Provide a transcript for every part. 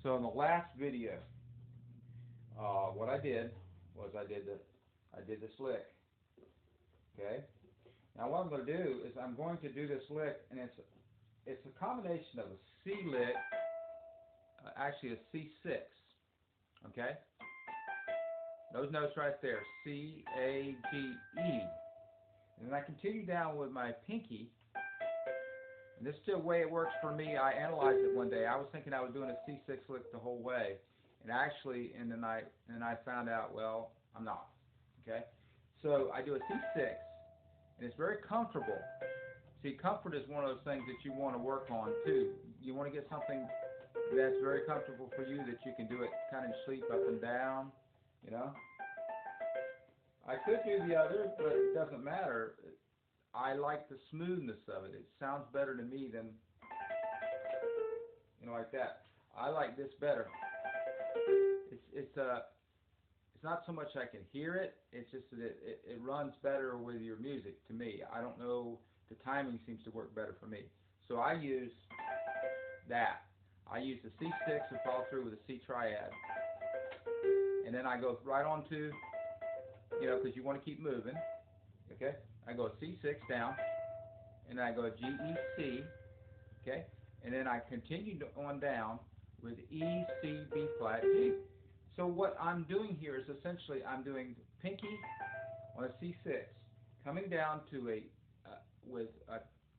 So in the last video, what I did was I did this lick. Okay. Now what I'm going to do is I'm going to do this lick, and it's a combination of a C lick, actually a C6. Okay. Those notes right there, C, A, G, E. And then I continue down with my pinky. And this is the way it works for me. I analyzed it one day. I was thinking I was doing a C6 lick the whole way. And actually, and then I found out, well, I'm not. Okay? So I do a C6, and it's very comfortable. See, comfort is one of those things that you want to work on, too. You want to get something that's very comfortable for you, that you can do it kind of sleep up and down, you know? I could do the other, but it doesn't matter. I like the smoothness of it. It sounds better to me than, you know, like that. I like this better. It's not so much I can hear it. It's just that it runs better with your music to me. I don't know. The timing seems to work better for me. So I use that. I use the C6 and follow through with a C triad, and then I go right on to, you know, because you want to keep moving. Okay. I go C6 down, and I go G, E, C, okay, and then I continue on down with E, C, B flat, G. So what I'm doing here is essentially I'm doing pinky on a C6, coming down to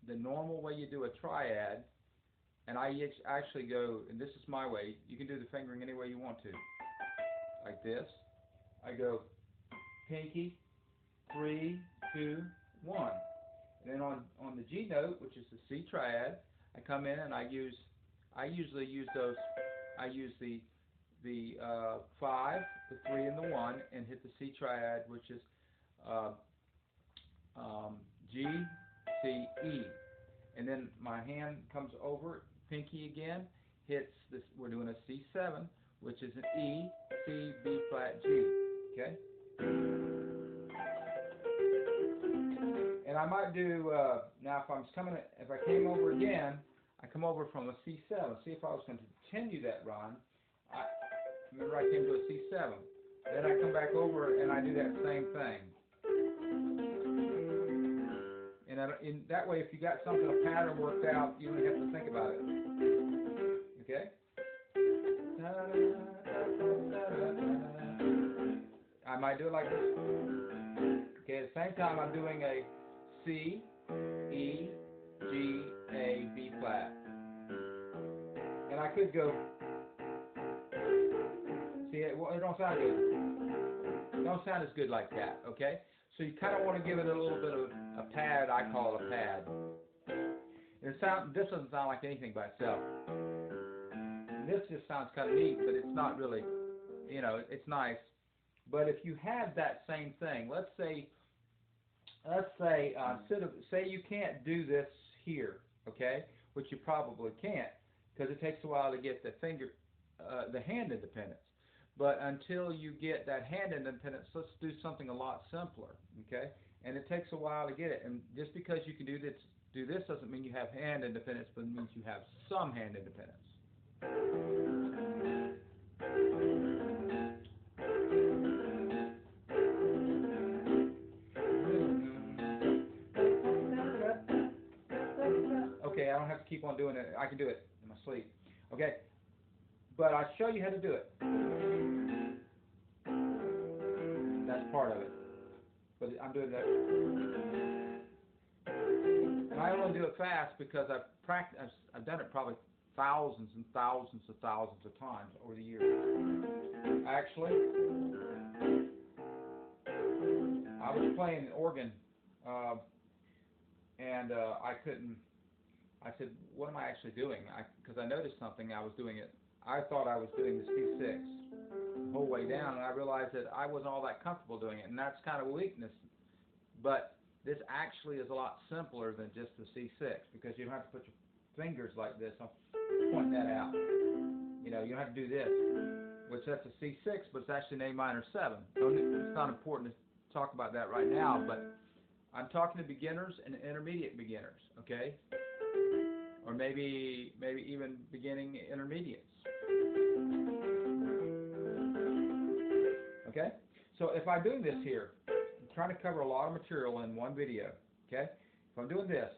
the normal way you do a triad, and I actually go, and this is my way. You can do the fingering any way you want to, like this. I go pinky, 3, 2, 1. And then on the G note, which is the C triad, I come in and I usually use those. I use the 5, the 3, and the 1, and hit the C triad, which is G, C, E. And then my hand comes over, pinky again, hits this. We're doing a C7, which is an E, C, B flat, G. Okay. And I might do, now if I came over again, I come over from a C7. See, if I was going to continue that run, remember I came to a C7. Then I come back over and I do that same thing. And in that way, if you got something, a pattern worked out, you don't have to think about it. Okay? I might do it like this. Okay, at the same time I'm doing a C, E, G, A, B flat. And I could go, see, it don't sound good. It don't sound as good like that, okay? So you kind of want to give it a little bit of a pad. I call it a pad. This doesn't sound like anything by itself. And this just sounds kind of neat, but it's not really, you know, it's nice. But if you had that same thing, let's say say you can't do this here, okay, which you probably can't, because it takes a while to get the hand independence. But until you get that hand independence, let's do something a lot simpler, okay? And it takes a while to get it. And just because you can do this doesn't mean you have hand independence, but it means you have some hand independence. Okay, I don't have to keep on doing it. I can do it in my sleep. Okay, but I'll show you how to do it. That's part of it. But I'm doing that. And I only do it fast because I've done it probably thousands and thousands of times over the years. Actually, I was playing organ, and I said, what am I actually doing? Because I noticed something. I thought I was doing the C6 the whole way down, and I realized that I wasn't all that comfortable doing it, and that's kind of a weakness. But this actually is a lot simpler than just the C6, because you don't have to put your fingers like this. I'll point that out. You know, you don't have to do this, which that's a C6, but it's actually an A minor 7. So it's not important to talk about that right now, but I'm talking to beginners and intermediate beginners, okay? Or maybe even beginning intermediates. So if I'm doing this here, I'm trying to cover a lot of material in one video, okay? If I'm doing this,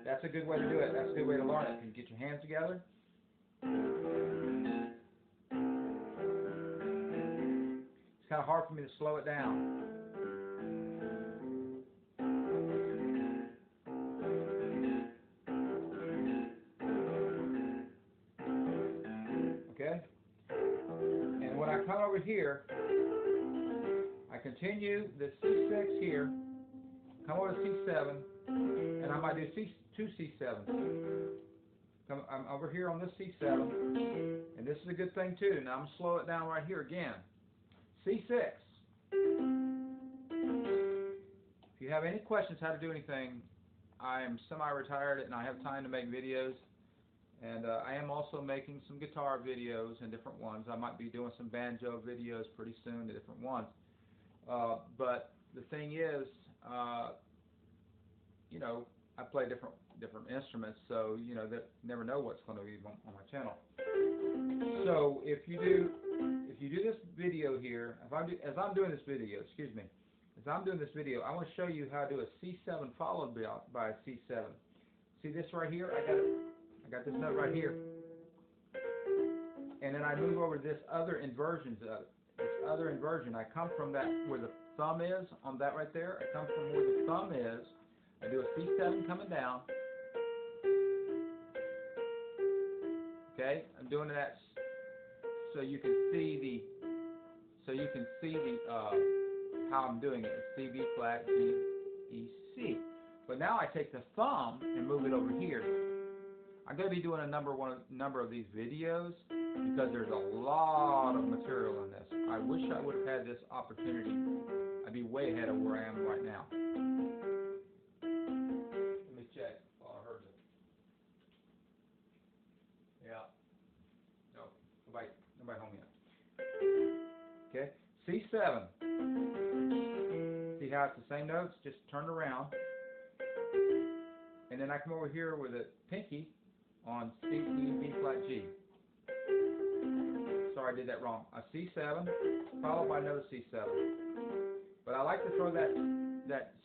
that's a good way to do it. That's a good way to learn it. Can you get your hands together? It's kind of hard for me to slow it down. Okay? And when I come over here, I continue the C6 here, come over to C7, and I might do two C7s. I'm over here on this C7, and this is a good thing too. Now I'm going to slow it down right here again. C6. If you have any questions how to do anything, I am semi-retired and I have time to make videos. And I am also making some guitar videos and different ones. I might be doing some banjo videos pretty soon, the different ones. But the thing is, you know, I play different instruments, so you know that never know what's going to be on my channel. So if you do this video here, as I'm doing this video, I want to show you how to do a C7 followed by a C7. See this right here? I got this note right here, and then I move over to this other inversion. I come from that where the thumb is on that right there. I come from where the thumb is. I do a C7 coming down. Okay, I'm doing that so you can see how I'm doing it. It's C, B flat, G, E, C. But now I take the thumb and move it over here. I'm going to be doing a number of these videos because there's a lot of material in this. I wish I would have had this opportunity. I'd be way ahead of where I am right now. Let me check. Oh, I heard it. Yeah. No, nobody home yet. Okay, C7. See how it's the same notes, just turned around. And then I come over here with a pinky on C, E, B flat, G. Sorry, I did that wrong. A C7 followed by another C7. But I like to throw that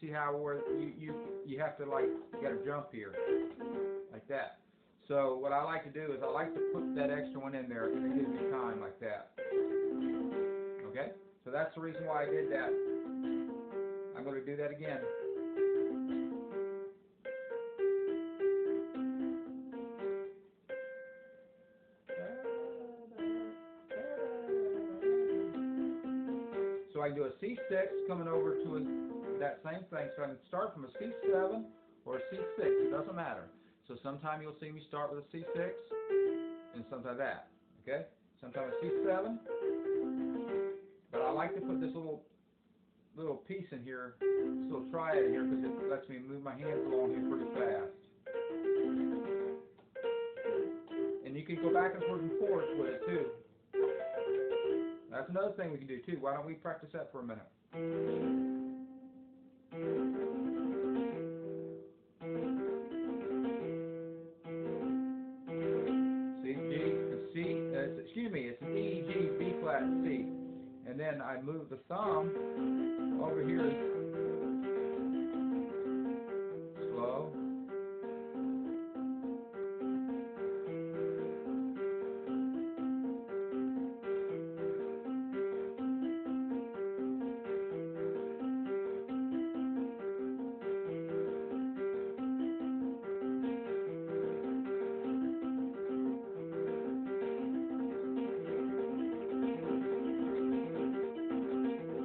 see how where you have to like you got to jump here like that. So what I like to do is I like to put that extra one in there and it gives me time like that. Okay? So that's the reason why I did that. I'm going to do that again. So I can do a C6 coming over to that same thing. So I can start from a C7 or a C6. It doesn't matter. So sometime you'll see me start with a C6 and sometimes that. Okay? Sometimes a C7. But I like to put this little piece in here, this little triad in here, because it lets me move my hands along here pretty fast. And you can go back and forth with it too. That's another thing we can do too. Why don't we practice that for a minute? It's an E, G, B flat, C. And then I move the thumb over here slow.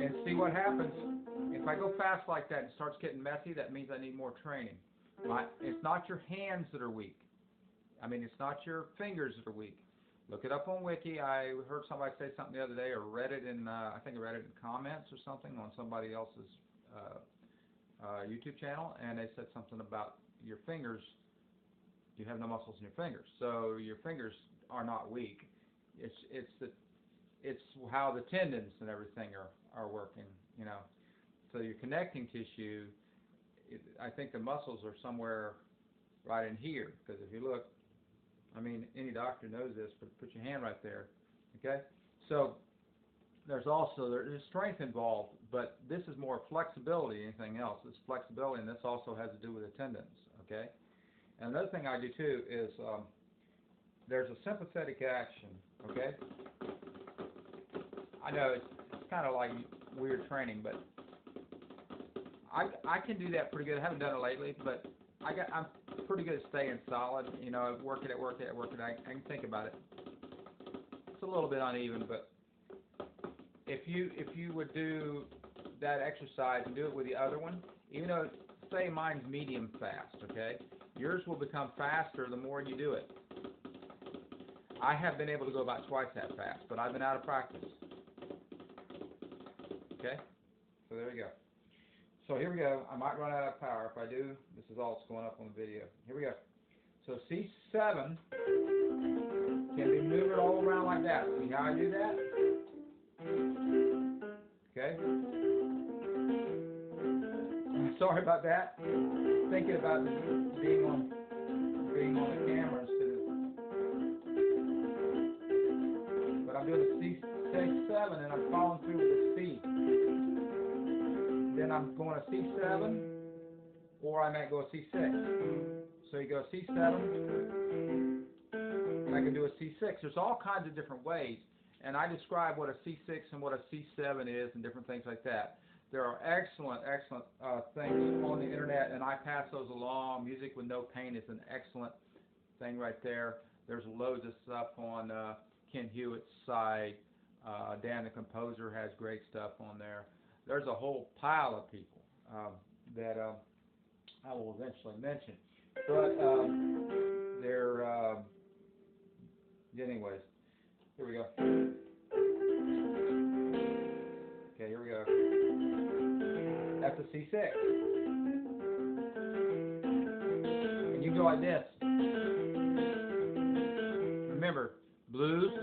And see what happens. If I go fast like that and it starts getting messy, that means I need more training. It's not your hands that are weak. I mean, it's not your fingers that are weak. Look it up on Wiki. I heard somebody say something the other day, or read it in, I think I read it in comments or something on somebody else's YouTube channel, and they said something about your fingers. You have no muscles in your fingers, so your fingers are not weak. It's how the tendons and everything are working, you know. So your connecting tissue, I think the muscles are somewhere right in here, because if you look, I mean, any doctor knows this, but put your hand right there, okay? So there's strength involved, but this is more flexibility than anything else. It's flexibility, and this also has to do with attendance. Okay. And another thing I do too is there's a sympathetic action. Okay. I know it's kind of like weird training, but I can do that pretty good. I haven't done it lately, but I'm pretty good at staying solid. You know, work it. I can think about it. It's a little bit uneven, but if you would do that exercise and do it with the other one, even though say mine's medium fast, okay, yours will become faster the more you do it. I have been able to go about twice that fast, but I've been out of practice. Okay, so there you go. So here we go. I might run out of power. If I do, this is all that's going up on the video. Here we go. So C7 can be maneuvered all around like that. See how I do that? Okay. Sorry about that. Thinking about being on the camera instead of. But I'm doing a C7 and I'm following through with a C. Then I'm going to C7, or I might go a C6. So you go C7, and I can do a C6. There's all kinds of different ways, and I describe what a C6 and what a C7 is and different things like that. There are excellent things on the internet, and I pass those along. Music with No Pain is an excellent thing right there. There's loads of stuff on Ken Hewitt's site. Dan the composer has great stuff on there. There's a whole pile of people that I will eventually mention. But anyways, here we go. Okay, here we go. That's a C6. And you go like this. Remember, blues,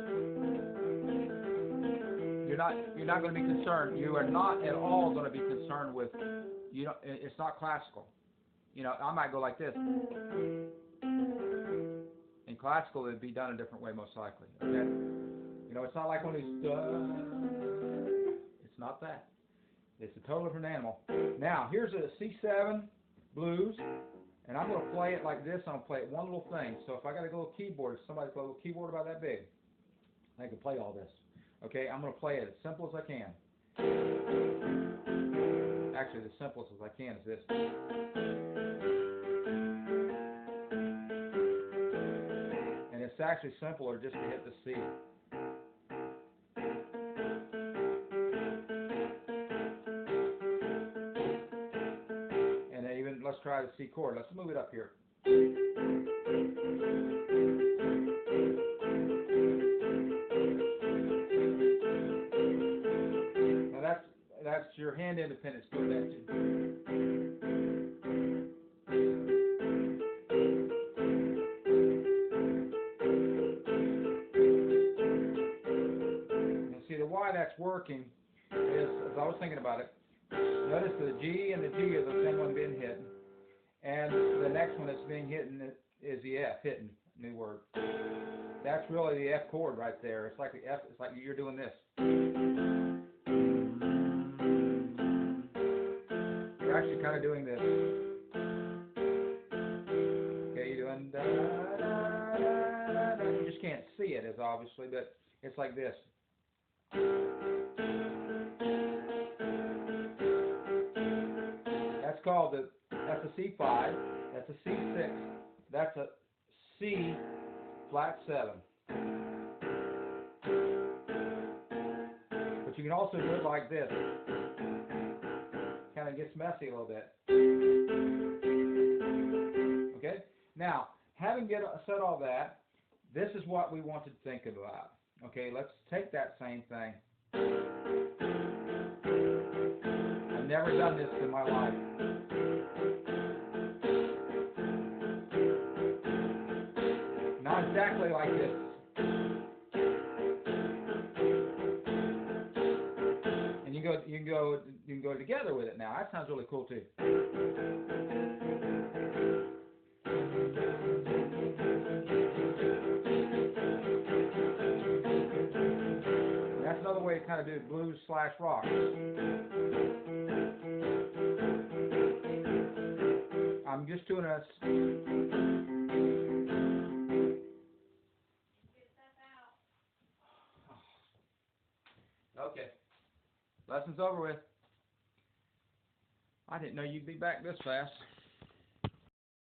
you're not going to be concerned. You are not at all going to be concerned with, it's not classical. You know, I might go like this. In classical, it'd be done a different way, most likely. Okay? You know, it's not like when it's done. It's not that. It's a totally different animal. Now, here's a C7 blues, and I'm going to play it like this. I'm going to play it one little thing. So if I got a little keyboard, if somebody's got a little keyboard about that big, they can play all this. Okay, I'm going to play it as simple as I can. Actually, the simplest as I can is this. And it's actually simpler just to hit the C. And then even, let's try the C chord. Let's move it up here. That's your hand independence doing that too. And see, the why that's working is, as I was thinking about it, notice the G and the G are the same one being hit, and the next one that's being hit is the F, hitting, new word. That's really the F chord right there. It's like the F, it's like you're doing this. Actually kind of doing this. Okay, you're doing da, da, da, da. You just can't see it as obviously, but it's like this. That's called that's a C5, that's a C6, that's a C flat 7. But you can also do it like this. Kind of gets messy a little bit. Okay? Now, having said all that, this is what we want to think about. Okay, let's take that same thing. I've never done this in my life. Not exactly like this. And you can go together with it now. That sounds really cool too. how to do blues / rock. I'm just doing a... Okay. Lesson's over with. I didn't know you'd be back this fast.